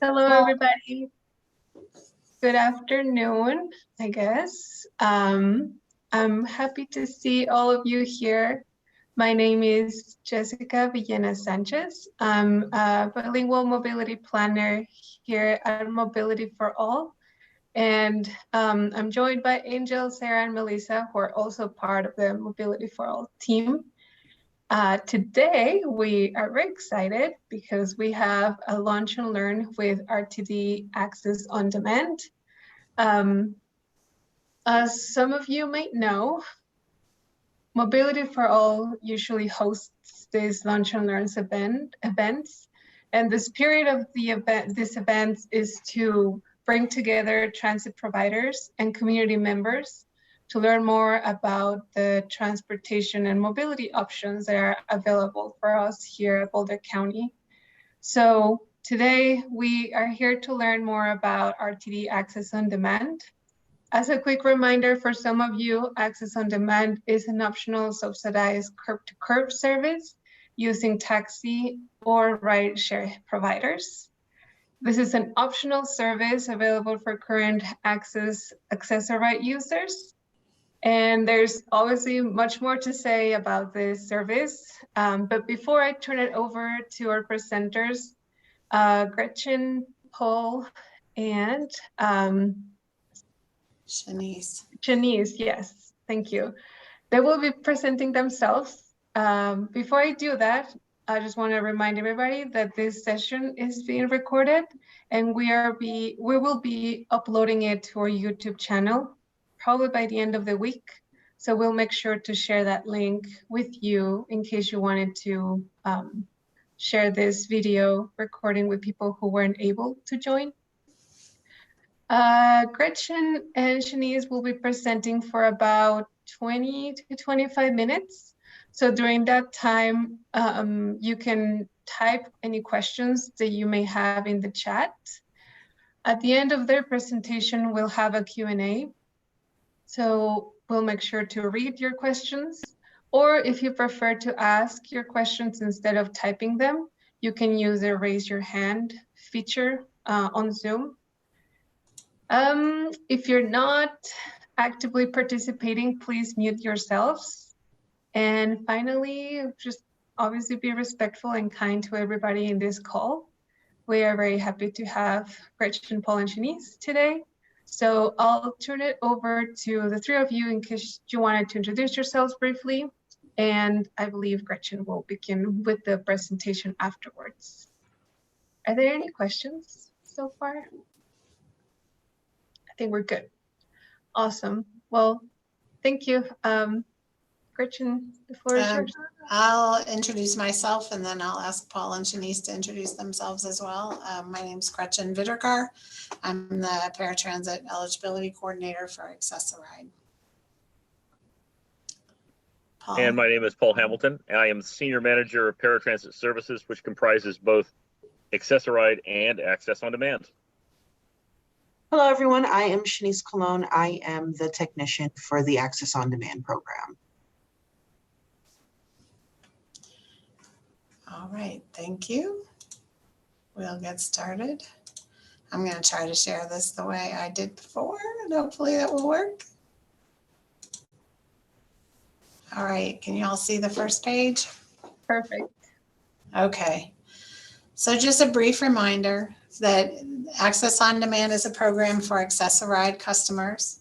Hello, Well, everybody. Good afternoon, I guess. I'm happy to see all of you here. My name is Jessica Villena Sanchez. I'm a bilingual mobility planner here at Mobility for All. And I'm joined by Angel, Sarah, and Melissa, who are also part of the Mobility for All team. Today, we are very excited because we have a launch and learn with RTD Access on Demand. As some of you might know, Mobility for All usually hosts these launch and learns events. And the spirit of this event is to bring together transit providers and community members to learn more about the transportation and mobility options that are available for us here at Boulder County. So today we are here to learn more about RTD Access on Demand. As a quick reminder for some of you, Access on Demand is an optional subsidized curb-to-curb service using taxi or ride-share providers. This is an optional service available for current Access-a-Ride users. And there's obviously much more to say about this service. But before I turn it over to our presenters, Gretchen, Paul, and Shanice, yes, thank you. They will be presenting themselves. Before I do that, I just want to remind everybody that this session is being recorded and we will be uploading it to our YouTube channel probably by the end of the week. So we'll make sure to share that link with you in case you wanted to share this video recording with people who weren't able to join. Gretchen and Shanice will be presenting for about 20 to 25 minutes. So during that time, you can type any questions that you may have in the chat. At the end of their presentation, we'll have a Q&A. So we'll make sure to read your questions, or if you prefer to ask your questions instead of typing them, you can use the raise your hand feature on Zoom. If you're not actively participating, please mute yourselves. And finally, just obviously be respectful and kind to everybody in this call. We are very happy to have Gretchen, Paul, and Shanice today. So I'll turn it over to the three of you in case you wanted to introduce yourselves briefly. And I believe Gretchen will begin with the presentation afterwards. Are there any questions so far? I think we're good. Awesome. Well, thank you. Gretchen, the floor is yours. I'll introduce myself and then I'll ask Paul and Shanice to introduce themselves as well. My name is Gretchen Vitterkar. I'm the paratransit eligibility coordinator for Access-a-Ride. Paul. And my name is Paul Hamilton. And I am Senior Manager of Paratransit Services, which comprises both Access-a-Ride and Access on Demand. Hello, everyone. I am Shanice Colon. I am the technician for the Access on Demand program. All right, thank you. We'll get started. I'm going to try to share this the way I did before, and hopefully that will work. All right, can you all see the first page? Perfect. Okay, so just a brief reminder that Access on Demand is a program for Access-a-Ride customers.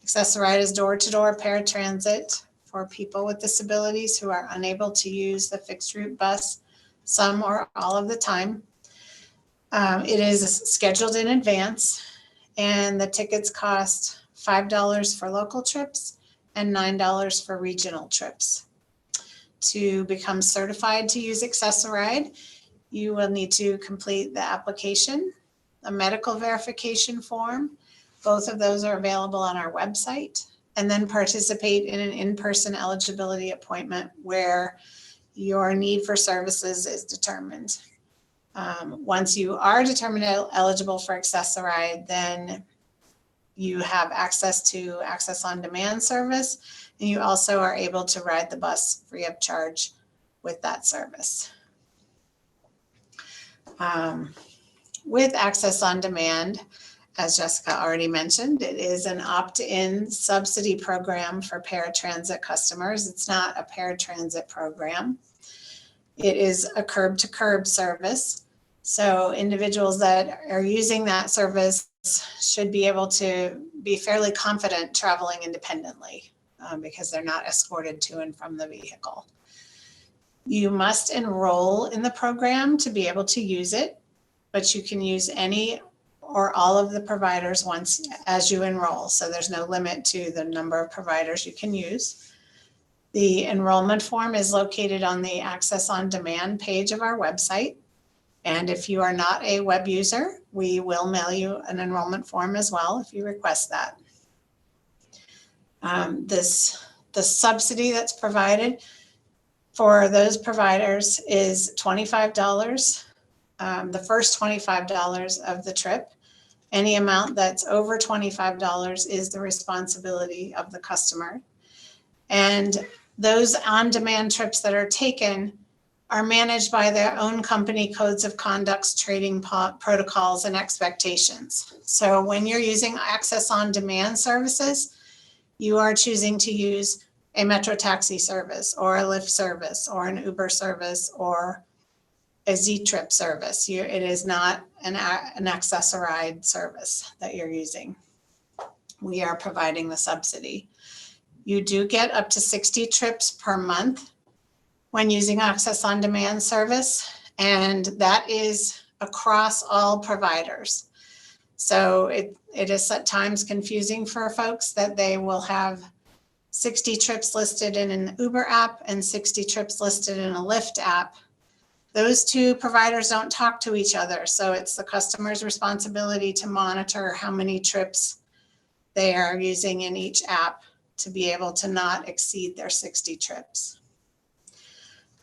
Access-a-Ride is door-to-door paratransit for people with disabilities who are unable to use the fixed route bus some or all of the time. It is scheduled in advance and the tickets cost $5 for local trips and $9 for regional trips. To become certified to use Access-a-Ride, you will need to complete the application, a medical verification form. Both of those are available on our website, and then participate in an in-person eligibility appointment where your need for services is determined. Once you are determined eligible for Access-a-Ride, then you have access to Access on Demand service, and you also are able to ride the bus free of charge with that service. with Access on Demand, as Jessica already mentioned, it is an opt-in subsidy program for paratransit customers. It's not a paratransit program. It is a curb-to-curb service. So individuals that are using that service should be able to be fairly confident traveling independently because they're not escorted to and from the vehicle. You must enroll in the program to be able to use it, but you can use any or all of the providers once as you enroll. So there's no limit to the number of providers you can use. The enrollment form is located on the Access on Demand page of our website. And if you are not a web user, we will mail you an enrollment form as well if you request that. The subsidy that's provided for those providers is $25, the first $25 of the trip. Any amount that's over $25 is the responsibility of the customer. And those on-demand trips that are taken are managed by their own company codes of conducts, trading protocols, and expectations. So when you're using Access on Demand services, you are choosing to use a Metro taxi service or a Lyft service or an Uber service or a zTrip service. It is not an Access-a-Ride service that you're using. We are providing the subsidy. You do get up to 60 trips per month when using Access on Demand service, and that is across all providers. So it is at times confusing for folks that they will have 60 trips listed in an Uber app and 60 trips listed in a Lyft app. Those two providers don't talk to each other, so it's the customer's responsibility to monitor how many trips they are using in each app to be able to not exceed their 60 trips.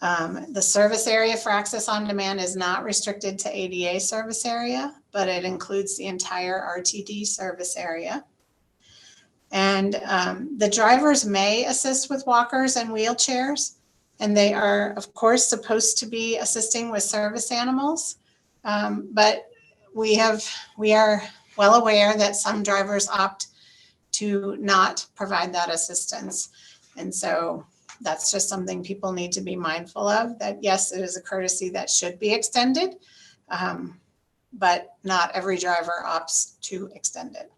The service area for Access on Demand is not restricted to ADA service area, but it includes the entire RTD service area. And the drivers may assist with walkers and wheelchairs, and they are, of course, supposed to be assisting with service animals. But we are well aware that some drivers opt to not provide that assistance. And so that's just something people need to be mindful of, that yes, it is a courtesy that should be extended, but not every driver opts to extend it.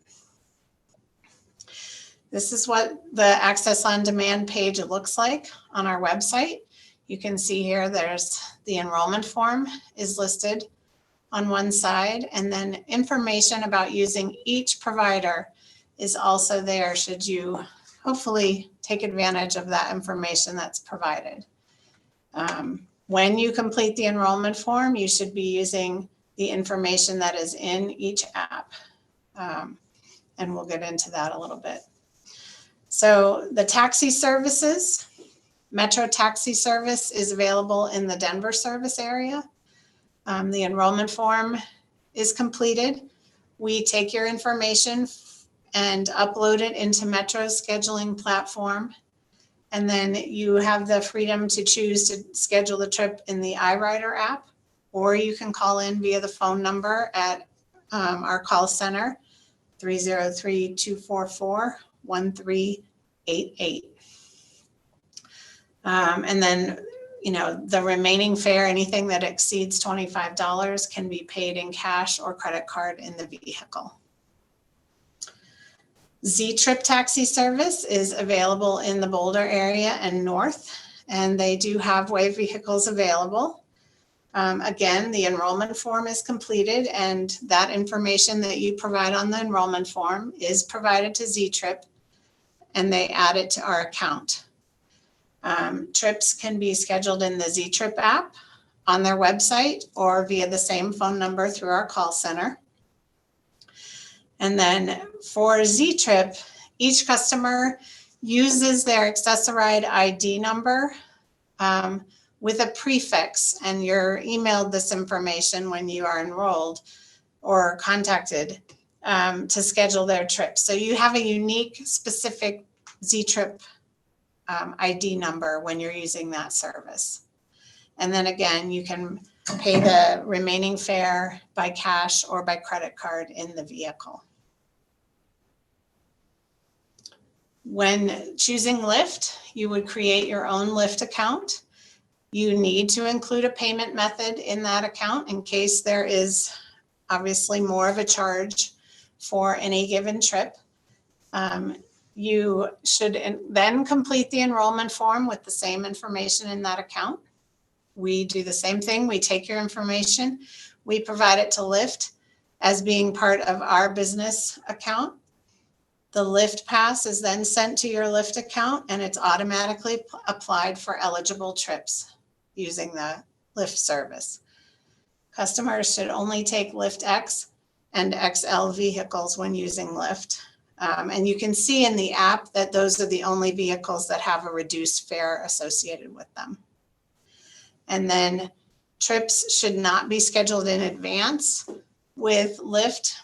This is what the Access on Demand page looks like on our website. You can see here there's the enrollment form is listed on one side, and then information about using each provider is also there should you hopefully take advantage of that information that's provided. When you complete the enrollment form, you should be using the information that is in each app. And we'll get into that a little bit. So the taxi services, Metro taxi service is available in the Denver service area. The enrollment form is completed. We take your information and upload it into Metro's scheduling platform. And then you have the freedom to choose to schedule the trip in the iRider app, or you can call in via the phone number at our call center, 303-244-1388. And then, the remaining fare, anything that exceeds $25 can be paid in cash or credit card in the vehicle. zTrip taxi service is available in the Boulder area and north, and they do have wave vehicles available. Again, the enrollment form is completed, and that information that you provide on the enrollment form is provided to zTrip, and they add it to our account. Trips can be scheduled in the zTrip app on their website or via the same phone number through our call center. And then for zTrip, each customer uses their Access-a-Ride ID number with a prefix, and you're emailed this information when you are enrolled or contacted to schedule their trip. So you have a unique, specific zTrip ID number when you're using that service. And then again, you can pay the remaining fare by cash or by credit card in the vehicle. When choosing Lyft, you would create your own Lyft account. You need to include a payment method in that account in case there is obviously more of a charge for any given trip. You should then complete the enrollment form with the same information in that account. We do the same thing. We take your information, we provide it to Lyft as being part of our business account. The Lyft pass is then sent to your Lyft account and it's automatically applied for eligible trips using the Lyft service. Customers should only take Lyft X and XL vehicles when using Lyft. And you can see in the app that those are the only vehicles that have a reduced fare associated with them. And then trips should not be scheduled in advance with Lyft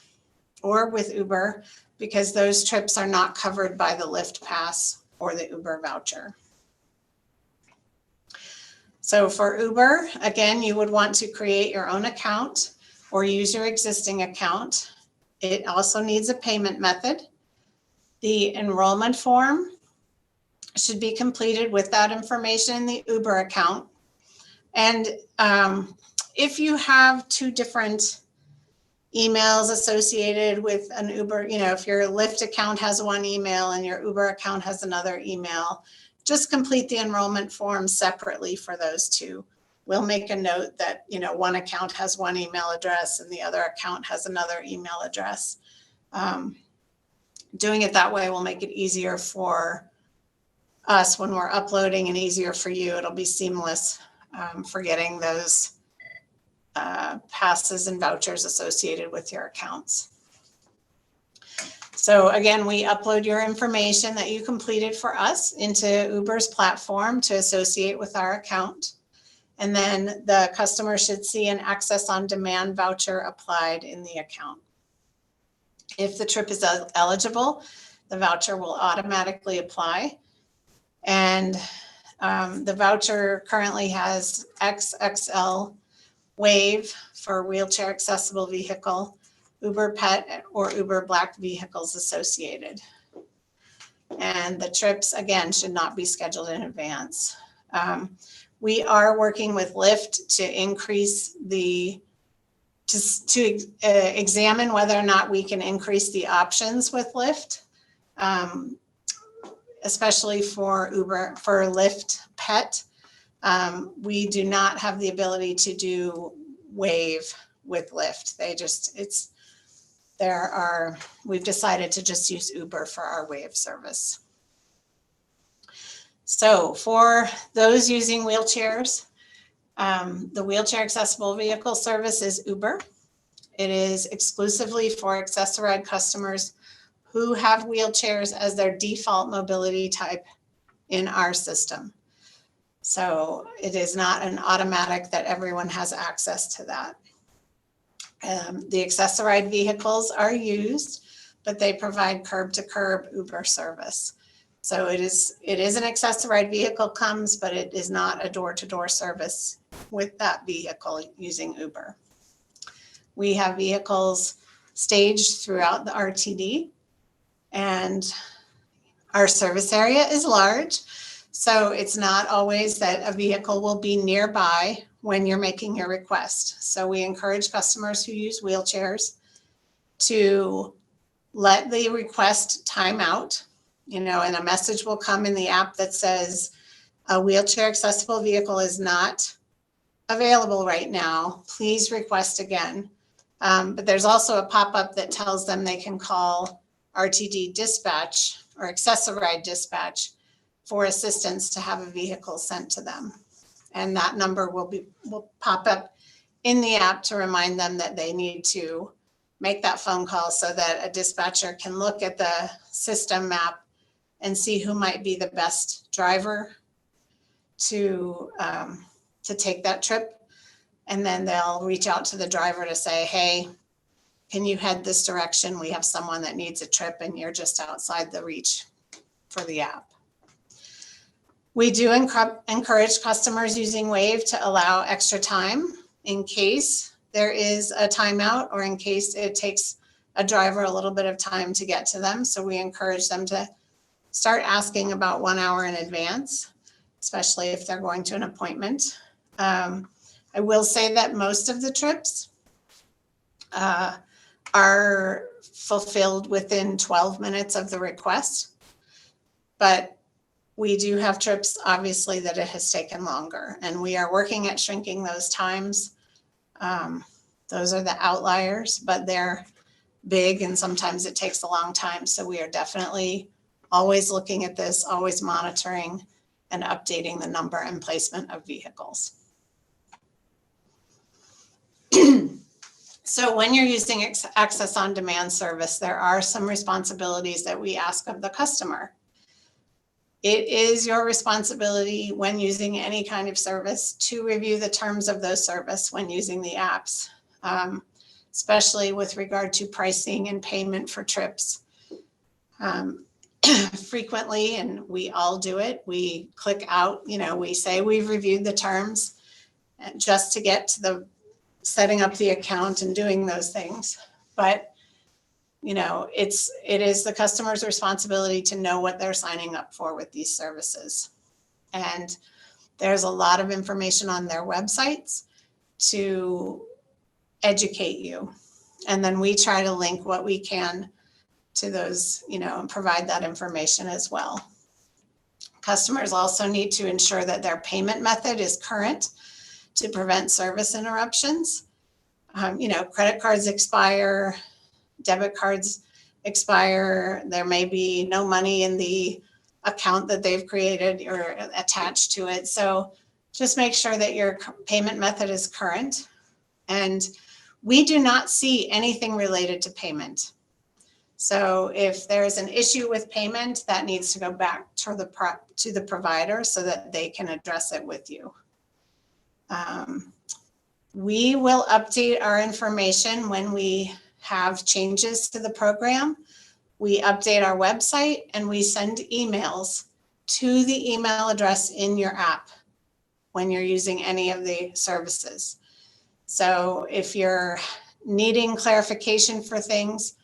or with Uber because those trips are not covered by the Lyft pass or the Uber voucher. So for Uber, again, you would want to create your own account or use your existing account. It also needs a payment method. The enrollment form should be completed with that information in the Uber account. And if you have two different emails associated with an Uber, if your Lyft account has one email and your Uber account has another email, just complete the enrollment form separately for those two. We'll make a note that, one account has one email address and the other account has another email address. Doing it that way will make it easier for us when we're uploading and easier for you. It'll be seamless for getting those passes and vouchers associated with your accounts. So again, we upload your information that you completed for us into Uber's platform to associate with our account. And then the customer should see an Access on Demand voucher applied in the account. If the trip is eligible, the voucher will automatically apply. And the voucher currently has XXL Wave for wheelchair accessible vehicle, Uber Pet or Uber Black vehicles associated. And the trips, again, should not be scheduled in advance. We are working with Lyft to increase to examine whether or not we can increase the options with Lyft, especially for Lyft Pet. We do not have the ability to do Wave with Lyft. We've decided to just use Uber for our Wave service. So for those using wheelchairs, the wheelchair accessible vehicle service is Uber. It is exclusively for Access-a-Ride customers who have wheelchairs as their default mobility type in our system. So it is not an automatic that everyone has access to that. The Access-a-Ride vehicles are used, but they provide curb-to-curb Uber service. So it is an Access-a-Ride vehicle comes, but it is not a door-to-door service with that vehicle using Uber. We have vehicles staged throughout the RTD, and our service area is large. So it's not always that a vehicle will be nearby when you're making your request. So we encourage customers who use wheelchairs to let the request time out, and a message will come in the app that says a wheelchair accessible vehicle is not available right now. Please request again. But there's also a pop-up that tells them they can call RTD dispatch or Access-a-Ride dispatch for assistance to have a vehicle sent to them. And that number will pop up in the app to remind them that they need to make that phone call so that a dispatcher can look at the system map and see who might be the best driver to take that trip. And then they'll reach out to the driver to say, hey, can you head this direction? We have someone that needs a trip and you're just outside the reach for the app. We do encourage customers using Wave to allow extra time in case there is a timeout or in case it takes a driver a little bit of time to get to them. So we encourage them to start asking about 1 hour in advance, especially if they're going to an appointment. I will say that most of the trips are fulfilled within 12 minutes of the request, but we do have trips, obviously, that it has taken longer, and we are working at shrinking those times. Those are the outliers, but they're big and sometimes it takes a long time. So we are definitely always looking at this, always monitoring and updating the number and placement of vehicles. So when you're using Access on Demand service, there are some responsibilities that we ask of the customer. It is your responsibility when using any kind of service to review the terms of those service when using the apps, especially with regard to pricing and payment for trips. Frequently, and we all do it, we click out, we say we've reviewed the terms just to get to the setting up the account and doing those things. But it is the customer's responsibility to know what they're signing up for with these services. And there's a lot of information on their websites to educate you. And then we try to link what we can to those, and provide that information as well. Customers also need to ensure that their payment method is current to prevent service interruptions. Credit cards expire, debit cards expire. There may be no money in the account that they've created or attached to it. So just make sure that your payment method is current. And we do not see anything related to payment. So if there's an issue with payment, that needs to go back to the provider so that they can address it with you. We will update our information when we have changes to the program. We update our website and we send emails to the email address in your app when you're using any of the services. So if you're needing clarification for things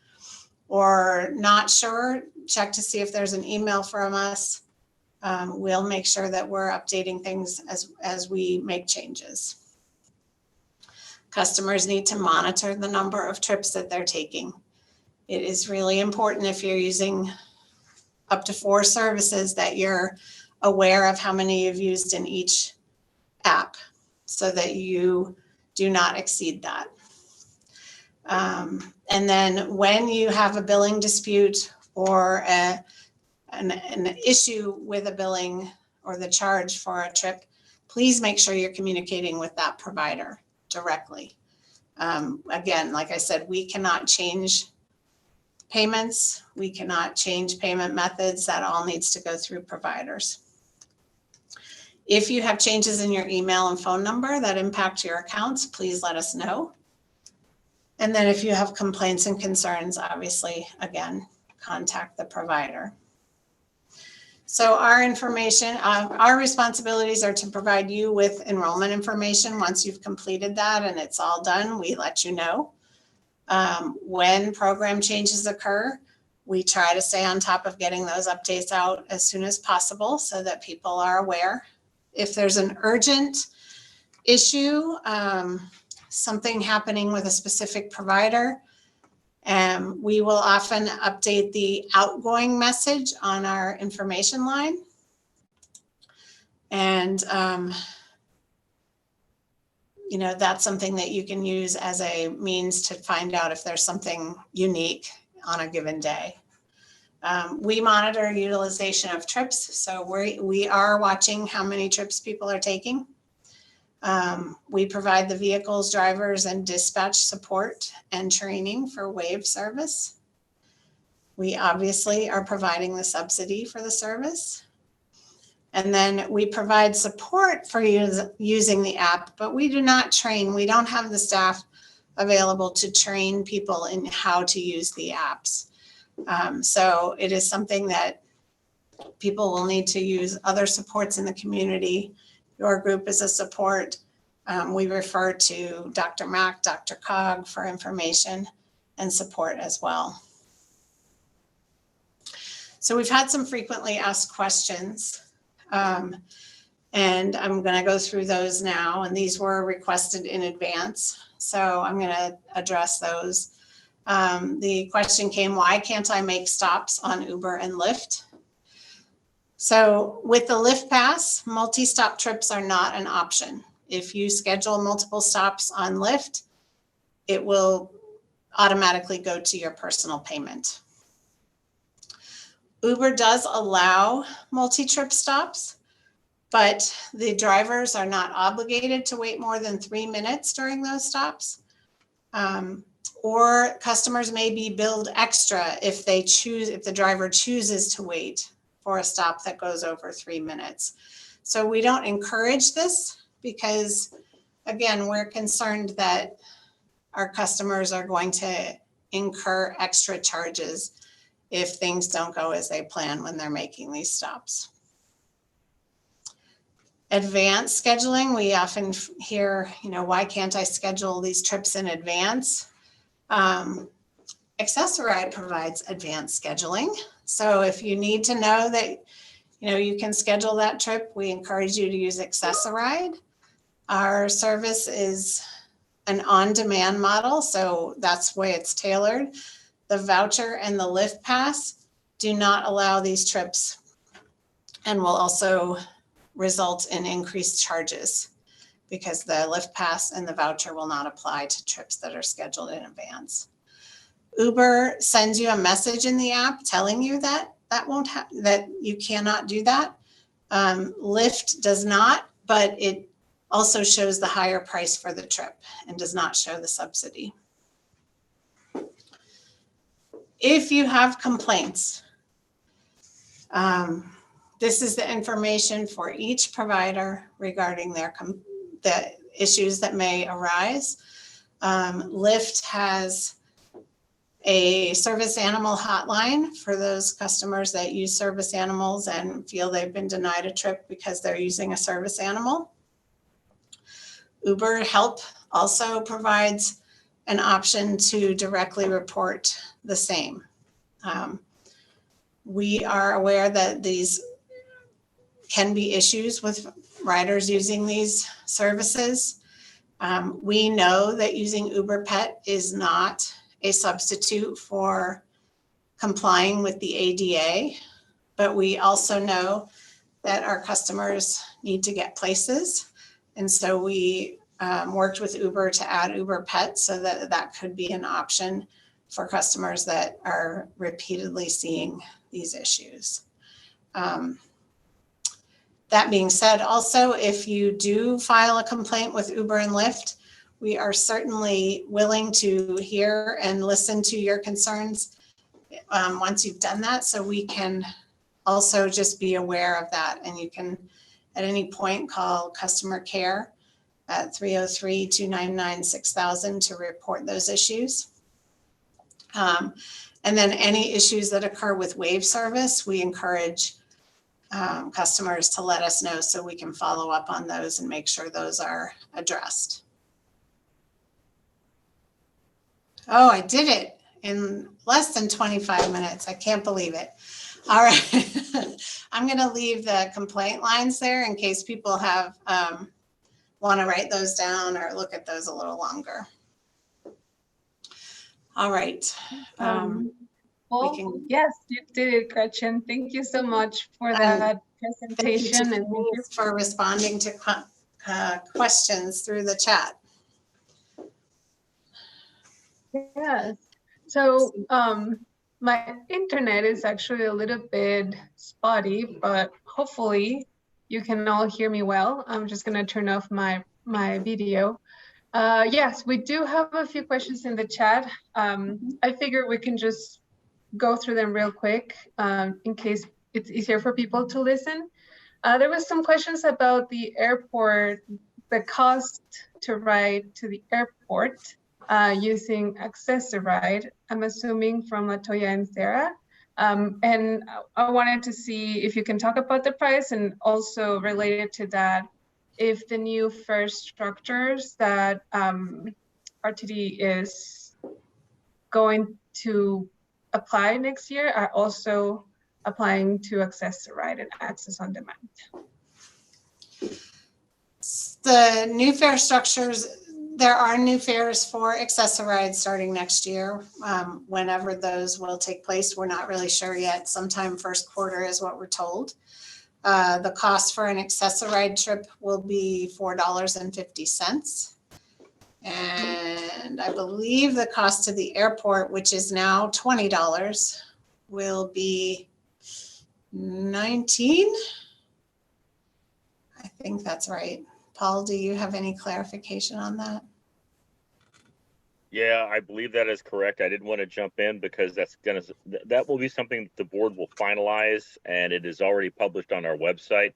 or not sure, check to see if there's an email from us. We'll make sure that we're updating things as we make changes. Customers need to monitor the number of trips that they're taking. It is really important if you're using up to 4 services that you're aware of how many you've used in each app so that you do not exceed that. And then when you have a billing dispute or an issue with a billing or the charge for a trip, please make sure you're communicating with that provider directly. Again, like I said, we cannot change payments. We cannot change payment methods. That all needs to go through providers. If you have changes in your email and phone number that impact your accounts, please let us know. And then if you have complaints and concerns, obviously, again, contact the provider. So our information, our responsibilities are to provide you with enrollment information. Once you've completed that and it's all done, we let you know. When program changes occur, we try to stay on top of getting those updates out as soon as possible so that people are aware. If there's an urgent issue, something happening with a specific provider, we will often update the outgoing message on our information line. And, that's something that you can use as a means to find out if there's something unique on a given day. We monitor utilization of trips. So we are watching how many trips people are taking. We provide the vehicles, drivers, and dispatch support and training for WAVE service. We obviously are providing the subsidy for the service. And then we provide support for using the app, but we do not train. We don't have the staff available to train people in how to use the apps. So it is something that people will need to use other supports in the community. Your group is a support. we refer to Dr. Mack, Dr. Cog for information and support as well. So we've had some frequently asked questions, and I'm going to go through those now, and these were requested in advance, so I'm going to address those. The question came, why can't I make stops on Uber and Lyft? So with the Lyft Pass, multi-stop trips are not an option. If you schedule multiple stops on Lyft, it will automatically go to your personal payment. Uber does allow multi-trip stops, but the drivers are not obligated to wait more than 3 minutes during those stops. Or customers may be billed extra if the driver chooses to wait for a stop that goes over 3 minutes. So we don't encourage this because, again, we're concerned that our customers are going to incur extra charges if things don't go as they plan when they're making these stops. Advanced scheduling, we often hear, why can't I schedule these trips in advance? Access-a-Ride provides advanced scheduling. So if you need to know that, you can schedule that trip, we encourage you to use Access-a-Ride. Our service is an on-demand model, so that's the way it's tailored. The voucher and the Lyft Pass do not allow these trips and will also result in increased charges because the Lyft Pass and the voucher will not apply to trips that are scheduled in advance. Uber sends you a message in the app telling you that that you cannot do that. Lyft does not, but it also shows the higher price for the trip and does not show the subsidy. If you have complaints, this is the information for each provider regarding the issues that may arise. Lyft has a service animal hotline for those customers that use service animals and feel they've been denied a trip because they're using a service animal. Uber Help also provides an option to directly report the same. We are aware that these can be issues with riders using these services. We know that using Uber Pet is not a substitute for complying with the ADA, but we also know that our customers need to get places. And so we worked with Uber to add Uber Pet so that that could be an option for customers that are repeatedly seeing these issues. That being said, also, if you do file a complaint with Uber and Lyft, we are certainly willing to hear and listen to your concerns once you've done that, so we can also just be aware of that. And you can, at any point, call customer care at 303-299-6000 to report those issues. And then any issues that occur with wave service, we encourage customers to let us know so we can follow up on those and make sure those are addressed. Oh, I did it in less than 25 minutes. I can't believe it. All right. I'm going to leave the complaint lines there in case people have want to write those down or look at those a little longer. All right. Well, yes, you did it, Gretchen. Thank you so much for that presentation. Thank you for responding to questions through the chat. Yes. So my internet is actually a little bit spotty, but hopefully you can all hear me well. I'm just going to turn off my video. Yes, we do have a few questions in the chat. I figure we can just go through them real quick in case it's easier for people to listen. There was some questions about the airport, the cost to ride to the airport using Access-a-Ride, I'm assuming from Latoya and Sarah. And I wanted to see if you can talk about the price and also related to that, if the new fare structures that RTD is going to apply next year are also applying to Access-a-Ride and Access on Demand. The new fare structures, there are new fares for Access-a-Ride starting next year. Whenever those will take place, we're not really sure yet. Sometime first quarter is what we're told. The cost for an Access-a-Ride trip will be $4.50. And I believe the cost to the airport, which is now $20, will be $19. I think that's right. Paul, do you have any clarification on that? Yeah, I believe that is correct. I didn't want to jump in because that will be something the board will finalize, and it is already published on our website.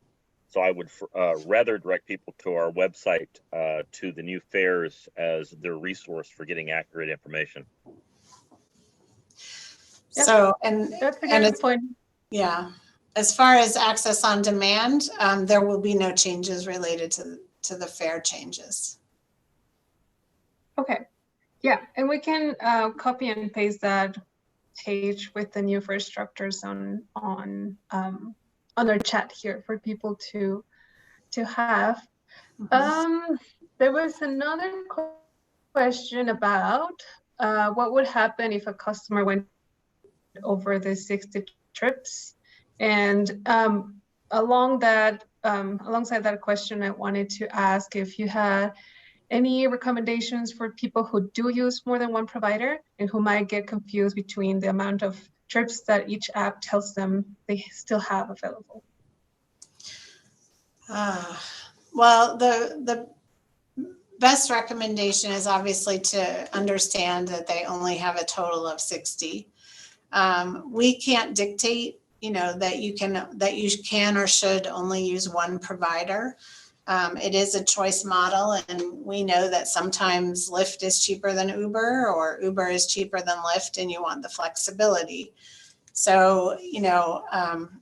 So I would rather direct people to our website to the new fares as their resource for getting accurate information. Yep. So, That's a good point. Yeah. As far as Access on Demand, there will be no changes related to the fare changes. Okay. Yeah, and we can copy and paste that page with the new fare structures on our chat here for people to have. There was another question about what would happen if a customer went over the 60 trips, and alongside that question, I wanted to ask if you had any recommendations for people who do use more than one provider and who might get confused between the amount of trips that each app tells them they still have available. Well, the best recommendation is obviously to understand that they only have a total of 60. We can't dictate, that you can or should only use one provider. It is a choice model, and we know that sometimes Lyft is cheaper than Uber, or Uber is cheaper than Lyft, and you want the flexibility. So,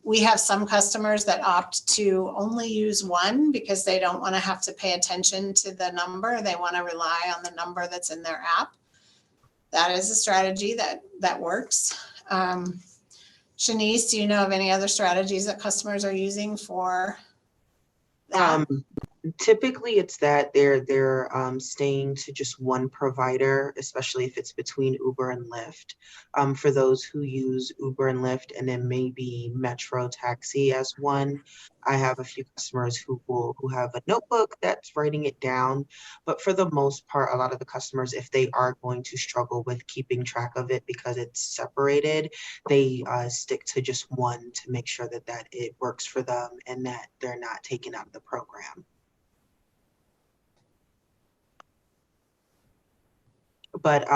we have some customers that opt to only use one because they don't want to have to pay attention to the number. They want to rely on the number that's in their app. That is a strategy that works. Shanice, do you know of any other strategies that customers are using for that? Typically, it's that they're staying to just one provider, especially if it's between Uber and Lyft. For those who use Uber and Lyft and then maybe Metro Taxi as one, I have a few customers who have a notebook that's writing it down. But for the most part, a lot of the customers, if they are going to struggle with keeping track of it because it's separated, they stick to just one to make sure that it works for them and that they're not taken out of the program. But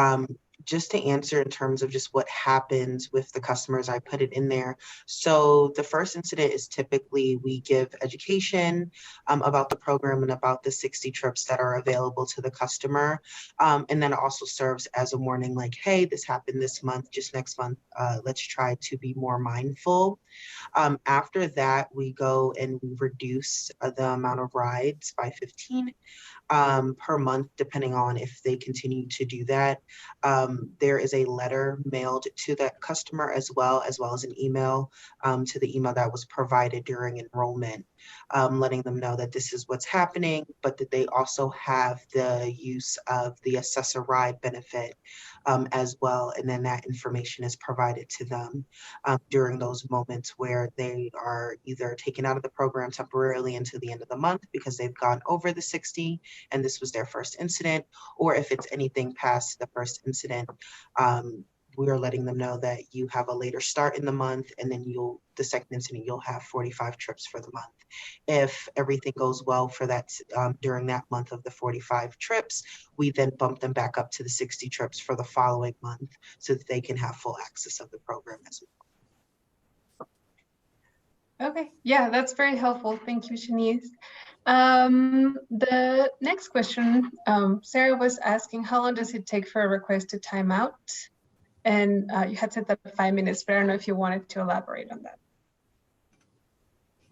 just to answer in terms of just what happens with the customers, I put it in there. So the first incident is typically we give education about the program and about the 60 trips that are available to the customer. And then it also serves as a warning like, hey, this happened this month, just next month, let's try to be more mindful. After that, we go and we reduce the amount of rides by 15. Per month, depending on if they continue to do that. There is a letter mailed to that customer as well as an email to the email that was provided during enrollment, letting them know that this is what's happening, but that they also have the use of the Access-a-Ride benefit as well. And then that information is provided to them during those moments where they are either taken out of the program temporarily until the end of the month because they've gone over the 60 and this was their first incident, or if it's anything past the first incident, we are letting them know that you have a later start in the month, and then the second incident, you'll have 45 trips for the month. If everything goes well for that during that month of the 45 trips, we then bump them back up to the 60 trips for the following month so that they can have full access of the program as well. Okay, yeah, that's very helpful. Thank you, Shanice. The next question, Sarah was asking, how long does it take for a request to time out? And you had said that 5 minutes, but I don't know if you wanted to elaborate on that.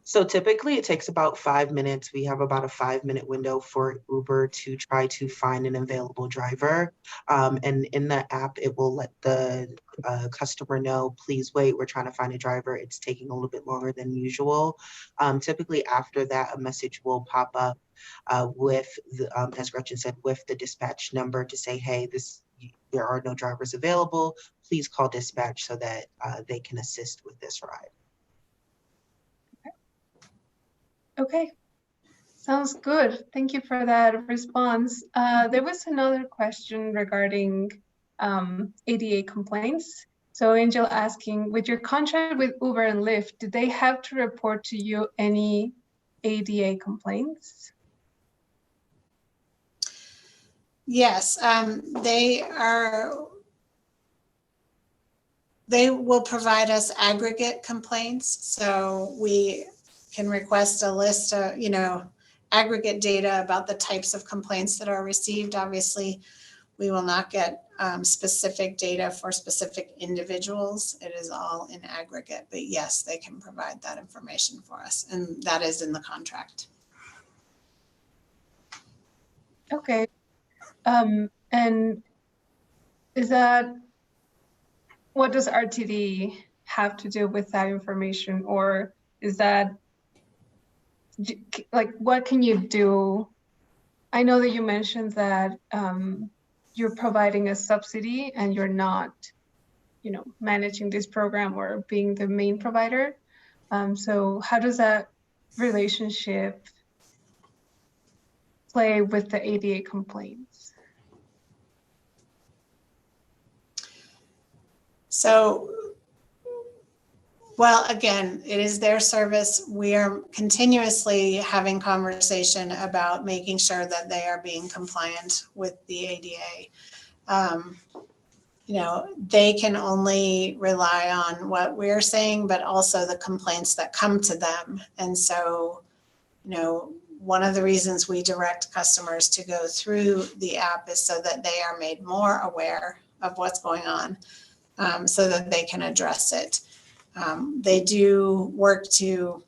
So typically it takes about 5 minutes. We have about a 5-minute window for Uber to try to find an available driver. And in the app, it will let the customer know, please wait, we're trying to find a driver. It's taking a little bit longer than usual. Typically after that, a message will pop up with, as Gretchen said, with the dispatch number to say, hey, there are no drivers available. Please call dispatch so that they can assist with this ride. Okay, sounds good. Thank you for that response. There was another question regarding ADA complaints. So Angel asking, with your contract with Uber and Lyft, do they have to report to you any ADA complaints? Yes, they will provide us aggregate complaints. So we can request a list of, aggregate data about the types of complaints that are received. Obviously, we will not get specific data for specific individuals. It is all in aggregate, but yes, they can provide that information for us, and that is in the contract. Okay. And is that, what does RTD have to do with that information? Or is that, like, what can you do? I know that you mentioned that you're providing a subsidy and you're not, managing this program or being the main provider. So how does that relationship play with the ADA complaints? So, well, again, it is their service. We are continuously having conversation about making sure that they are being compliant with the ADA. They can only rely on what we're saying, but also the complaints that come to them. And so, one of the reasons we direct customers to go through the app is so that they are made more aware of what's going on, so that they can address it. They do work to,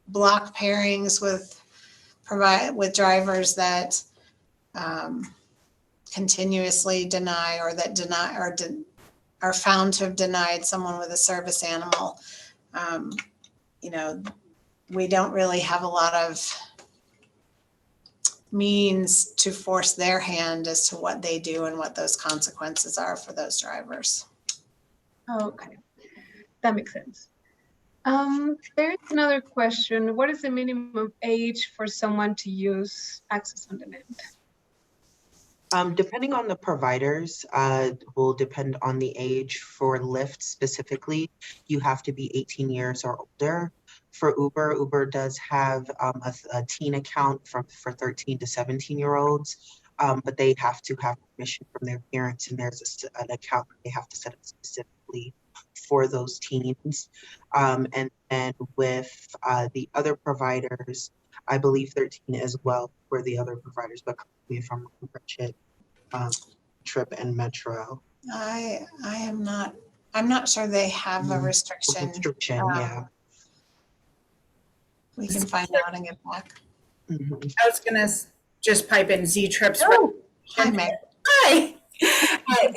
block pairings with drivers that continuously deny or that deny or are found to have denied someone with a service animal. We don't really have a lot of means to force their hand as to what they do and what those consequences are for those drivers. Okay, that makes sense. There's another question. What is the minimum age for someone to use Access on Demand? Depending on the providers, will depend on the age. For Lyft specifically, you have to be 18 years or older. For Uber does have a teen account for 13 to 17-year-olds, but they have to have permission from their parents, and there's an account they have to set up specifically for those teens. And then with the other providers, I believe 13 as well for the other providers, but correct me if I'm wrong, Trip and Metro. I'm not sure they have a restriction. Yeah. We can find out and get back. Mm-hmm. I was gonna just pipe in zTrip's. Oh, hi, Meg. Hi.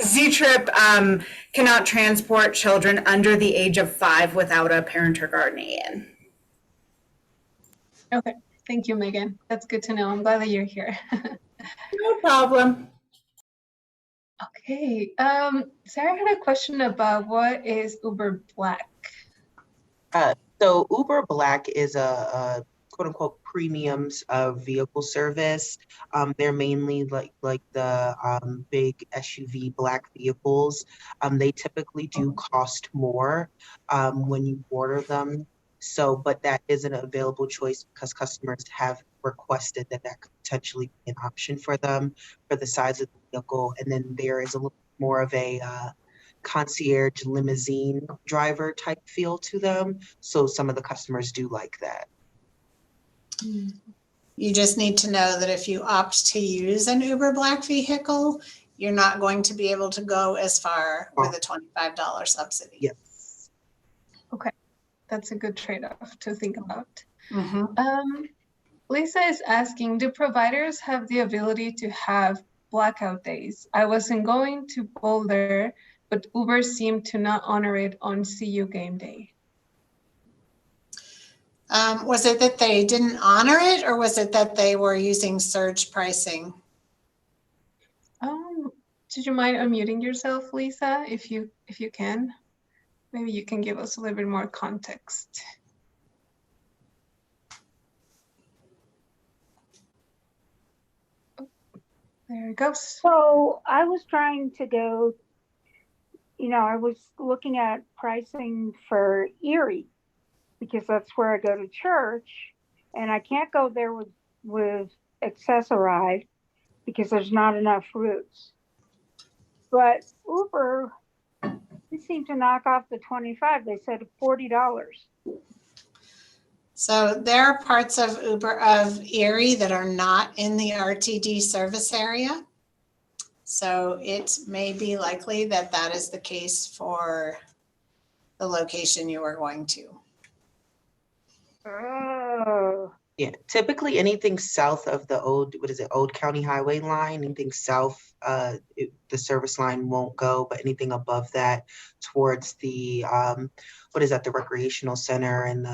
zTrip cannot transport children under the age of 5 without a parent or guardian. Okay, thank you, Megan. That's good to know. I'm glad that you're here. No problem. Okay, Sarah had a question about what is Uber Black? So Uber Black is a quote unquote premiums vehicle service. They're mainly like the big SUV black vehicles. They typically do cost more when you order them. So, but that is an available choice because customers have requested that could potentially be an option for them for the size of the vehicle. And then there is a little more of a concierge limousine driver type feel to them. So some of the customers do like that. You just need to know that if you opt to use an Uber Black vehicle, you're not going to be able to go as far with a $25 subsidy. Yes. Okay. that's a good trade-off to think about. Mhm. Lisa is asking, do providers have the ability to have blackout days? I wasn't going to Boulder, but Uber seemed to not honor it on CU game day. Was it that they didn't honor it, or was it that they were using surge pricing? Did you mind unmuting yourself, Lisa, if you can? Maybe you can give us a little bit more context. Oh, there it goes. So I was trying to go, I was looking at pricing for Erie because that's where I go to church, and I can't go there with Access-a-Ride because there's not enough routes. But Uber, they seem to knock off the 25. They said $40. So there are parts of Erie that are not in the RTD service area. So it may be likely that that is the case for the location you are going to. Oh. Yeah, typically anything south of the old County Highway line, anything south, the service line won't go, but anything above that towards the, the recreational center and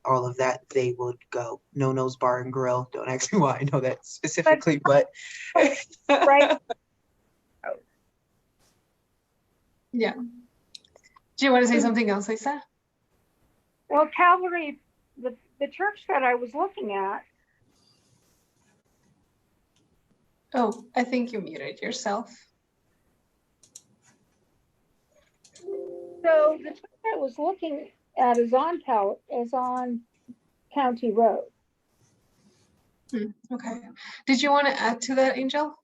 all of that, they would go. No-No's Bar and Grill. Don't ask me why I know that specifically, but. Right. Yeah. Do you want to say something else, Lisa? Well, Calvary, the church that I was looking at. Oh, I think you muted yourself. So the church I was looking at is on County Road. Okay. Did you want to add to that, Angel?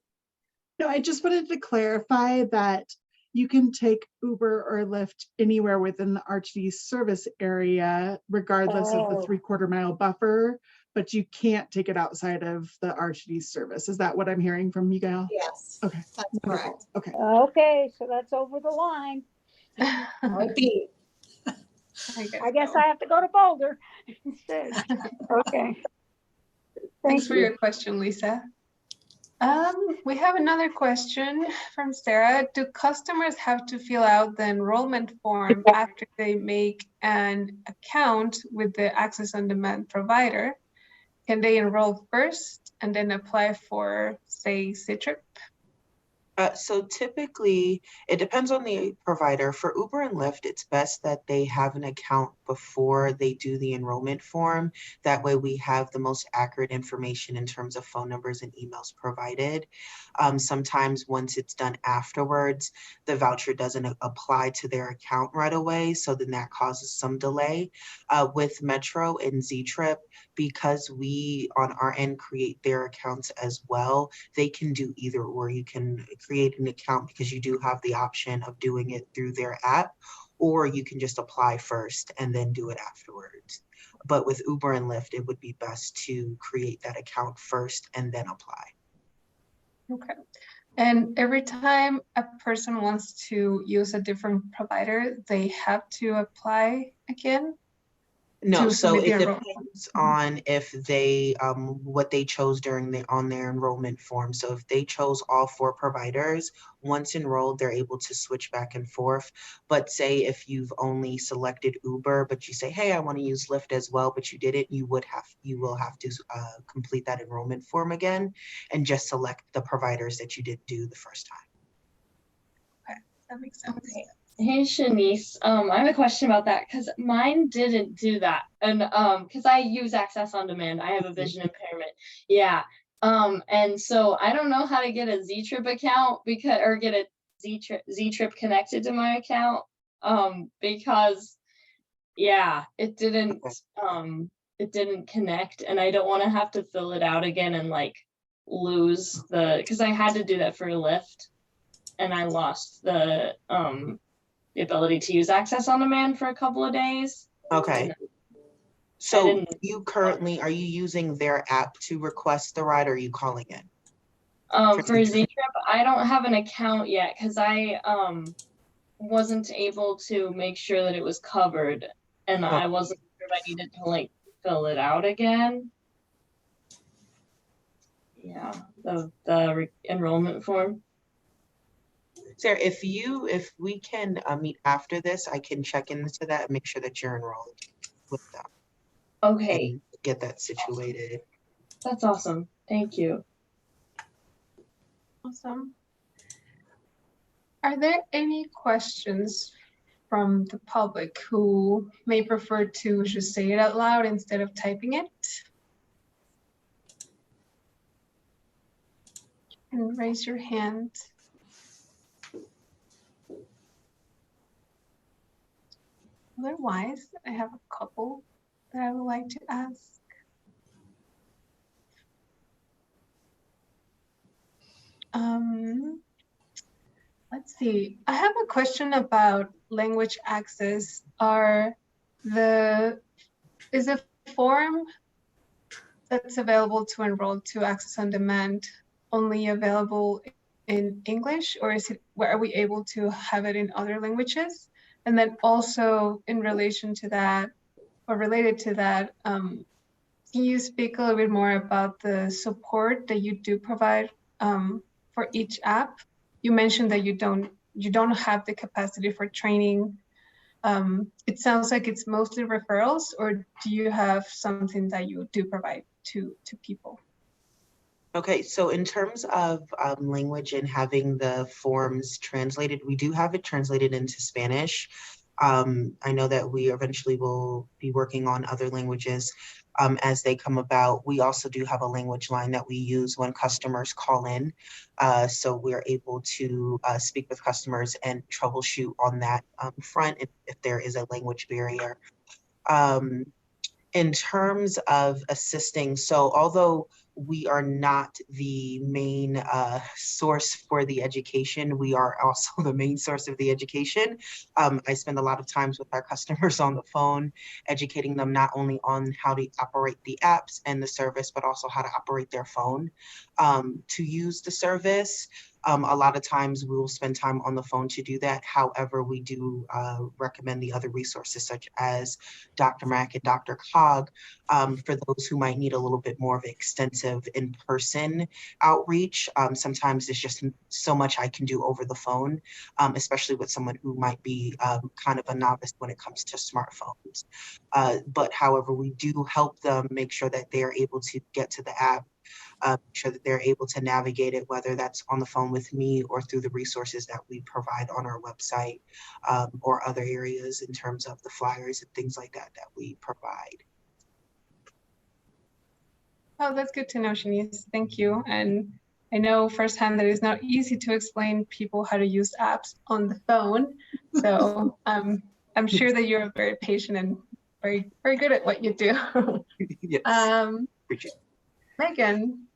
No, I just wanted to clarify that you can take Uber or Lyft anywhere within the RTD service area, regardless of the 3/4 mile buffer, but you can't take it outside of the RTD service. Is that what I'm hearing from you, Gail? Yes. Okay. That's Wonderful. correct. Okay. Okay, so that's over the line. Might be. I guess I have to go to Boulder instead. Okay. Thanks for you. your question, Lisa. We have another question from Sarah. Do customers have to fill out the enrollment form after they make an account with the Access on Demand provider? Can they enroll first and then apply for, say, zTrip? So typically, it depends on the provider. For Uber and Lyft, it's best that they have an account before they do the enrollment form. That way we have the most accurate information in terms of phone numbers and emails provided. Sometimes once it's done afterwards, the voucher doesn't apply to their account right away. So then that causes some delay. With Metro and zTrip, because we on our end create their accounts as well, they can do either or. You can create an account because you do have the option of doing it through their app, or you can just apply first and then do it afterwards. But with Uber and Lyft, it would be best to create that account first and then apply. Okay. And every time a person wants to use a different provider, they have to apply again? No, so it depends on if they what they chose on their enrollment form. So if they chose all 4 providers, once enrolled, they're able to switch back and forth. But say if you've only selected Uber, but you say, hey, I want to use Lyft as well, but you didn't, you will have to complete that enrollment form again and just select the providers that you did do the first time. Okay, that makes sense. Okay. Hey Shanice, I have a question about that because mine didn't do that, and because I use Access on Demand, I have a vision impairment. Yeah, and so I don't know how to get a zTrip account or get a zTrip connected to my account, because yeah, it didn't connect, and I don't want to have to fill it out again and like lose because I had to do that for Lyft, and I lost the ability to use Access on Demand for a couple of days. Okay. So are you using their app to request the ride, or are you calling in? For zTrip, I don't have an account yet because I wasn't able to make sure that it was covered. and I wasn't sure if I needed to like fill it out again. Yeah, the enrollment form. Sarah, if we can meet after this, I can check into that and make sure that you're enrolled with them. Okay. And get that situated. That's awesome. Thank you. Awesome. Are there any questions from the public who may prefer to just say it out loud instead of typing it? And raise your hand. Otherwise, I have a couple that I would like to ask. Let's see. I have a question about language access. Is the form that's available to enroll to Access on Demand only available in English, or are we able to have it in other languages? And then also in relation to that, or related to that, can you speak a little bit more about the support that you do provide for each app? You mentioned that you don't have the capacity for training. It sounds like it's mostly referrals, or do you have something that you do provide to people? Okay, so in terms of language and having the forms translated, we do have it translated into Spanish. I know that we eventually will be working on other languages as they come about. We also do have a language line that we use when customers call in. So we're able to speak with customers and troubleshoot on that front if there is a language barrier. In terms of assisting, so although we are not the main source for the education, we are also the main source of the education. I spend a lot of times with our customers on the phone, educating them not only on how to operate the apps and the service, but also how to operate their phone to use the service. A lot of times we will spend time on the phone to do that. However, we do recommend the other resources such as Dr. Mack and Dr. Cog for those who might need a little bit more of extensive in-person outreach. Sometimes there's just so much I can do over the phone, especially with someone who might be kind of a novice when it comes to smartphones. But however, we do help them make sure that they're able to get to the app, make sure that they're able to navigate it, whether that's on the phone with me or through the resources that we provide on our website or other areas in terms of the flyers and things like that that we provide. Oh, that's good to know, Shanice. Thank you. And I know firsthand that it's not easy to explain people how to use apps on the phone. So I'm sure that you're very patient and very, very good at what you do. Yes. Appreciate it. Megan,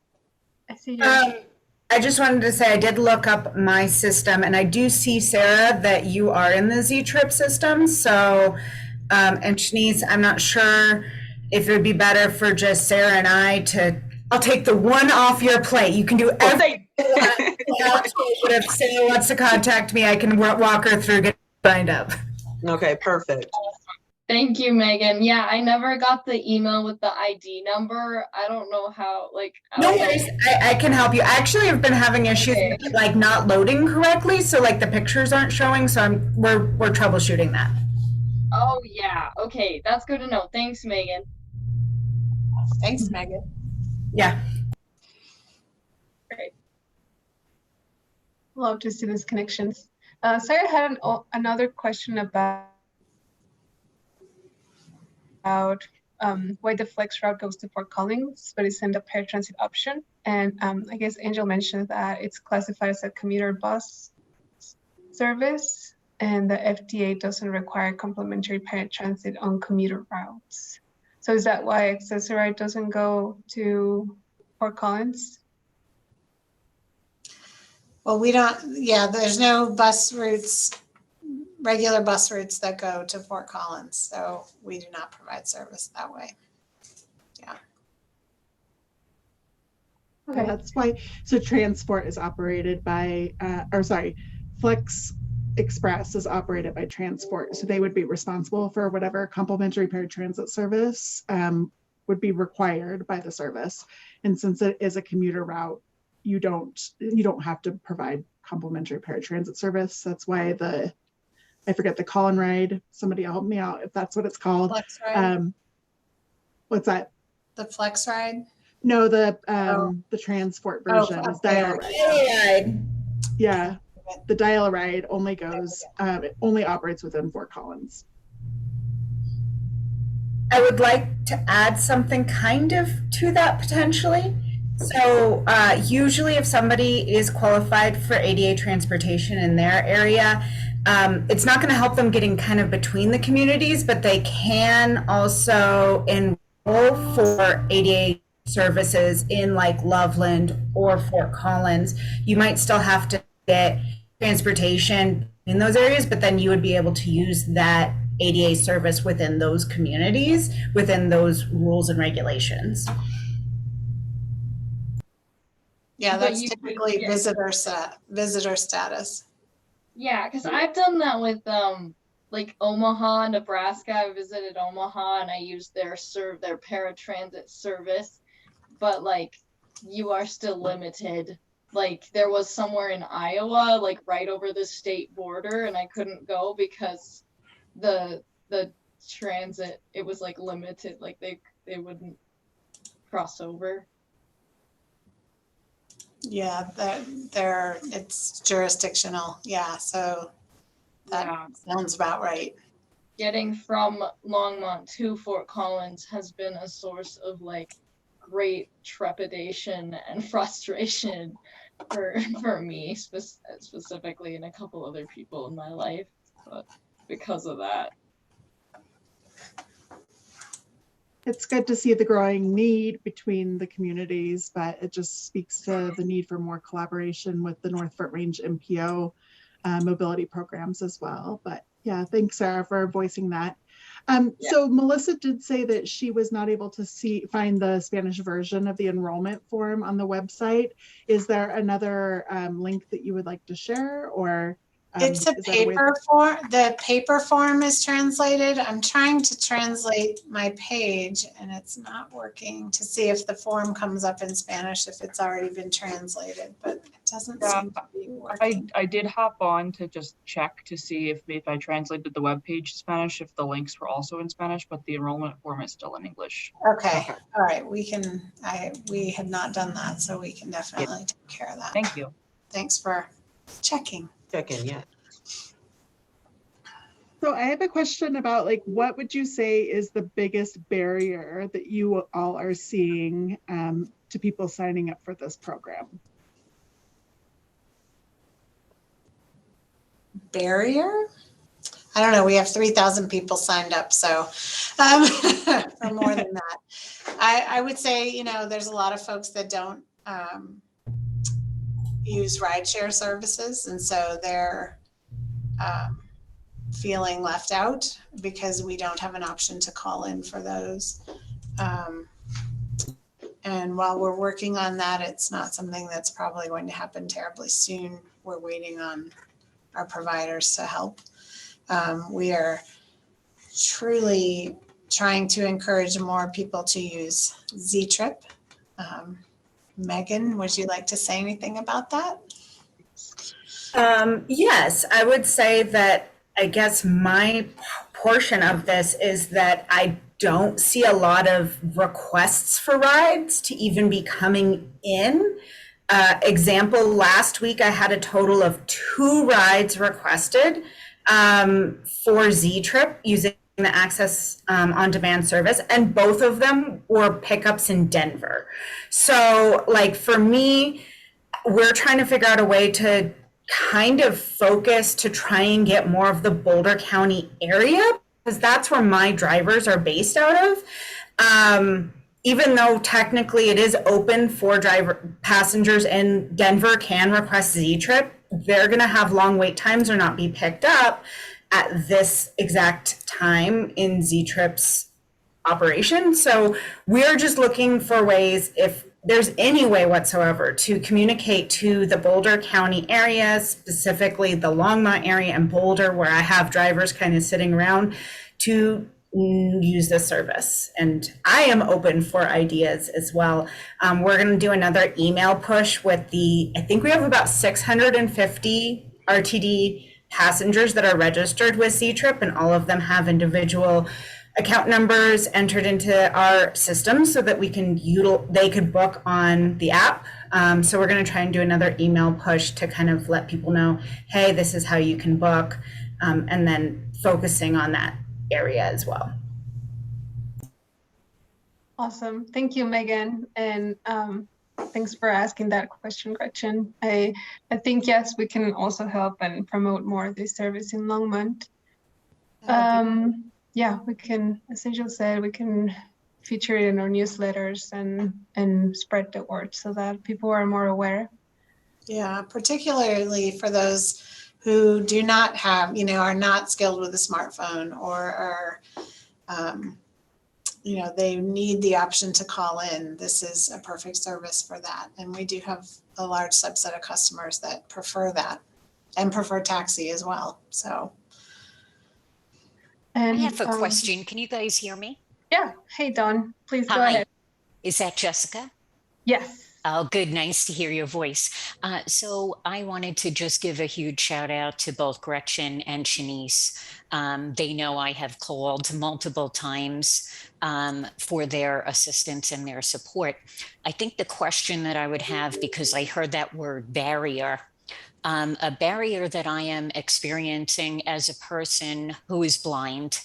I see you. I just wanted to say I did look up my system, and I do see, Sarah, that you are in the zTrip system. So, and Shanice, I'm not sure if it would be better for just Sarah and I'll take the one off your plate. You can do everything. But if Sarah wants to contact me, I can walk her through getting signed up. Okay, perfect. Thank you, Megan. Yeah, I never got the email with the ID number. I don't know how, No worries, I can help you. Actually, I've been having issues with, like, not loading correctly, so like the pictures aren't showing, so we're troubleshooting that. Oh yeah, okay, that's good to know. Thanks, Megan. Thanks, Megan. Yeah. Great. Love to see these connections. Sarah had another question about why the flex route goes to Fort Collins, but it's in the paratransit option. And I guess Angel mentioned that it's classified as a commuter bus service, and the FDA doesn't require complimentary paratransit on commuter routes. So is that why Access-a-Ride doesn't go to Fort Collins? Well, there's no bus routes, regular bus routes that go to Fort Collins. So we do not provide service that way. Yeah. Okay. That's why. So transport is operated by, Flex Express is operated by Transport, so they would be responsible for whatever complimentary paratransit service would be required by the service. And since it is a commuter route, you don't have to provide complimentary paratransit service. That's why I forget the call and ride. Somebody help me out if that's what it's called. Flex ride? What's that? The flex ride? No, the Transport version is dial ride. Yeah, the dial ride only goes, it only operates within Fort Collins. I would like to add something kind of to that potentially. So usually if somebody is qualified for ADA transportation in their area, it's not going to help them getting kind of between the communities, but they can also enroll for ADA services in like Loveland or Fort Collins. You might still have to get transportation in those areas, but then you would be able to use that ADA service within those communities, within those rules and regulations. Yeah, But that's you- typically yeah. visitor status. Yeah, because I've done that with like Omaha, Nebraska. I visited Omaha and I used their paratransit service, but like you are still limited. Like there was somewhere in Iowa, like right over the state border, and I couldn't go because the transit, it was like limited, like they wouldn't cross over. Yeah, it's jurisdictional. Yeah, so that sounds about right. Getting from Longmont to Fort Collins has been a source of like great trepidation and frustration for me specifically, and a couple other people in my life, but because of that. It's good to see the growing need between the communities, but it just speaks to the need for more collaboration with the North Fort Range MPO mobility programs as well. But yeah, thanks, Sarah, for voicing that. So Melissa did say that she was not able to find the Spanish version of the enrollment form on the website. Is there another link that you would like to share, or? It's a paper form. The paper form is translated. I'm trying to translate my page and it's not working to see if the form comes up in Spanish, if it's already been translated, but it doesn't seem to be working. I did hop on to just check to see if I translated the web page to Spanish, if the links were also in Spanish, but the enrollment form is still in English. Okay. All right. We had not done that, so we can definitely take care of that. Thank you. Thanks for checking. Yeah. So I have a question about, like, what would you say is the biggest barrier that you all are seeing to people signing up for this program? Barrier? I don't know. We have 3,000 people signed up, so or more than that. I would say, there's a lot of folks that don't use rideshare services, and so they're feeling left out because we don't have an option to call in for those. And while we're working on that, it's not something that's probably going to happen terribly soon. We're waiting on our providers to help. We are truly trying to encourage more people to use zTrip. Megan, would you like to say anything about that? Yes, I would say that I guess my portion of this is that I don't see a lot of requests for rides to even be coming in. Example, last week I had a total of 2 rides requested for zTrip using the Access on Demand service, and both of them were pickups in Denver. So like for me, we're trying to figure out a way to kind of focus to try and get more of the Boulder County area, because that's where my drivers are based out of. Even though technically it is open for passengers in Denver can request zTrip, they're going to have long wait times or not be picked up at this exact time in zTrip's operation. So we're just looking for ways, if there's any way whatsoever to communicate to the Boulder County area, specifically the Longmont area and Boulder, where I have drivers kind of sitting around, to use this service. And I am open for ideas as well. We're going to do another email push with I think we have about 650 RTD passengers that are registered with zTrip, and all of them have individual account numbers entered into our system so that they could book on the app. So we're going to try and do another email push to kind of let people know, hey, this is how you can book, and then focusing on that area as well. Awesome. Thank you, Megan. And thanks for asking that question, Gretchen. I think, yes, we can also help and promote more of this service in Longmont. Yeah, we can, as Angel said, we can feature it in our newsletters and spread the word so that people are more aware. Yeah, particularly for those who do not have, are not skilled with a smartphone, or are, they need the option to call in. This is a perfect service for that. And we do have a large subset of customers that prefer that and prefer taxi as well. So. And I have a question. Can you guys hear me? Yeah. Hey, Dawn, please go Hi. ahead. Is that Jessica? Yes. Oh, good. Nice to hear your voice. So I wanted to just give a huge shout out to both Gretchen and Shanice. They know I have called multiple times for their assistance and their support. I think the question that I would have, because I heard that word barrier, a barrier that I am experiencing as a person who is blind,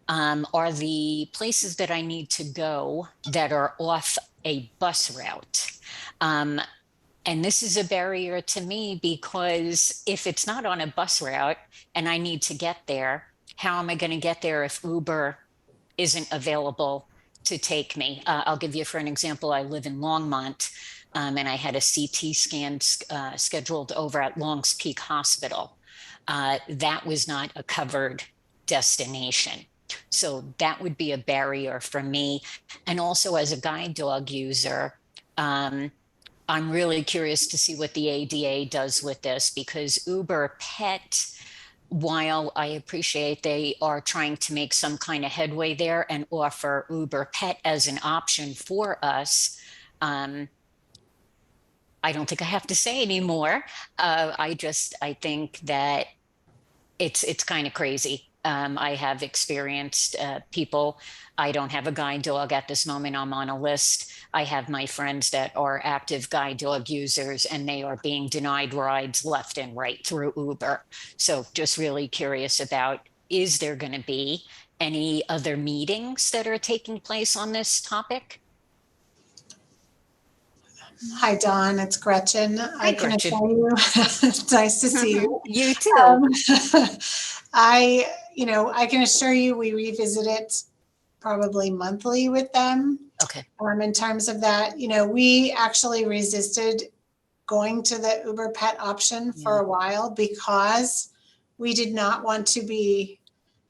are the places that I need to go that are off a bus route. And this is a barrier to me because if it's not on a bus route and I need to get there, how am I going to get there if Uber isn't available to take me? I'll give you for an example. I live in Longmont, and I had a CT scan scheduled over at Longs Peak Hospital. That was not a covered destination. So that would be a barrier for me. And also as a guide dog user, I'm really curious to see what the ADA does with this, because Uber Pet, while I appreciate they are trying to make some kind of headway there and offer Uber Pet as an option for us, I don't think I have to say anymore. I think that it's kind of crazy. I have experienced people. I don't have a guide dog at this moment. I'm on a list. I have my friends that are active guide dog users, and they are being denied rides left and right through Uber. So just really curious about, is there going to be any other meetings that are taking place on this topic? Hi, Dawn. It's Gretchen. Hi, Gretchen. It's nice to see you. You too. I can assure you we revisit it probably monthly with them. Okay. In terms of that, we actually resisted going to the Uber Pet option for a while because we did not want to be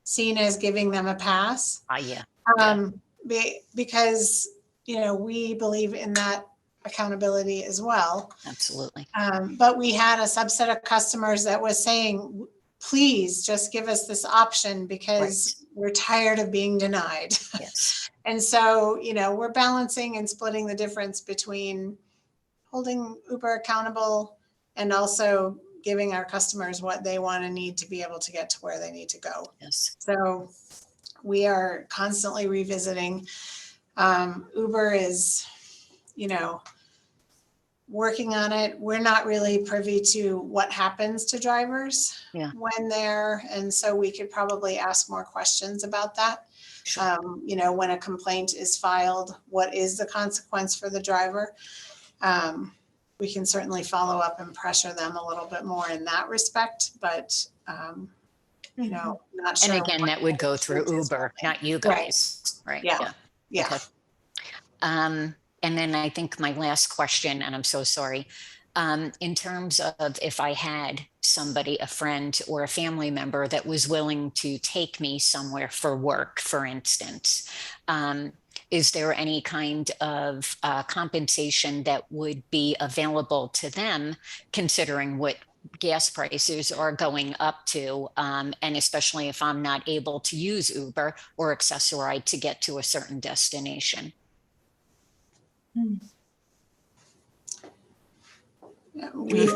seen as giving them a pass. Because, we believe in that accountability as well. Absolutely. But we had a subset of customers that was saying, please just give us this option because we're tired of being denied. Yes. And so, we're balancing and splitting the difference between holding Uber accountable and also giving our customers what they want and need to be able to get to where they need to go. Yes. So we are constantly revisiting. Uber is, working on it. We're not really privy to what happens to drivers when they're, and so we could probably ask more questions about that. Sure. When a complaint is filed, what is the consequence for the driver? We can certainly follow up and pressure them a little bit more in that respect, but not sure. And again, that would go through Uber, not you guys, right? Yeah. Okay. And then I think my last question, and I'm so sorry, in terms of if I had somebody, a friend or a family member that was willing to take me somewhere for work, for instance, is there any kind of compensation that would be available to them, considering what gas prices are going up to, and especially if I'm not able to use Uber or Access-a-Ride to get to a certain destination? We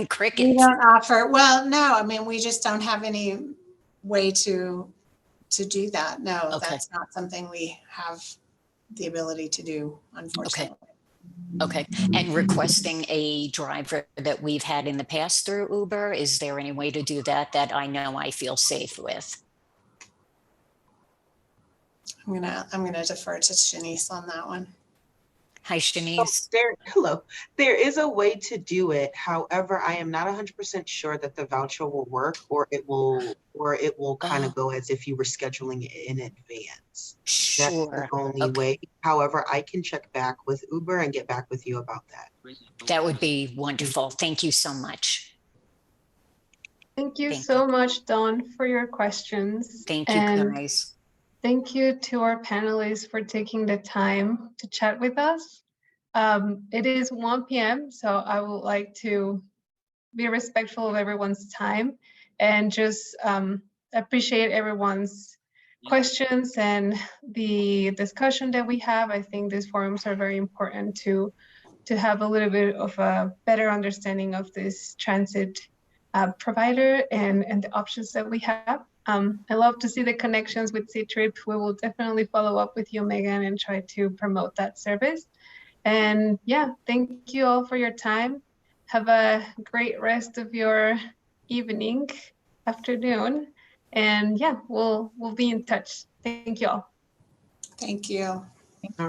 Crickets. don't offer, well, no, I mean, we just don't have any way to do that. No, Okay. that's not something we have the ability to do, unfortunately. Okay. And requesting a driver that we've had in the past through Uber, is there any way to do that that I know I feel safe with? I'm gonna defer to Shanice on that one. Hi, Shanice. Hello. There is a way to do it. However, I am not 100% sure that the voucher will work, or it will kind of go as if you were scheduling it in advance. That's the Sure. only Okay. way. However, I can check back with Uber and get back with you about that. That would be wonderful. Thank you so much. Thank you Thank so much, Dawn, for your questions. Thank you, And guys. thank you to our panelists for taking the time to chat with us. It is 1 p.m., so I would like to be respectful of everyone's time and just appreciate everyone's questions and the discussion that we have. I think these forums are very important to have a little bit of a better understanding of this transit provider and the options that we have. I love to see the connections with zTrip. We will definitely follow up with you, Megan, and try to promote that service. And yeah, thank you all for your time. Have a great rest of your evening, afternoon. And yeah, we'll be in touch. Thank you all. Thank you.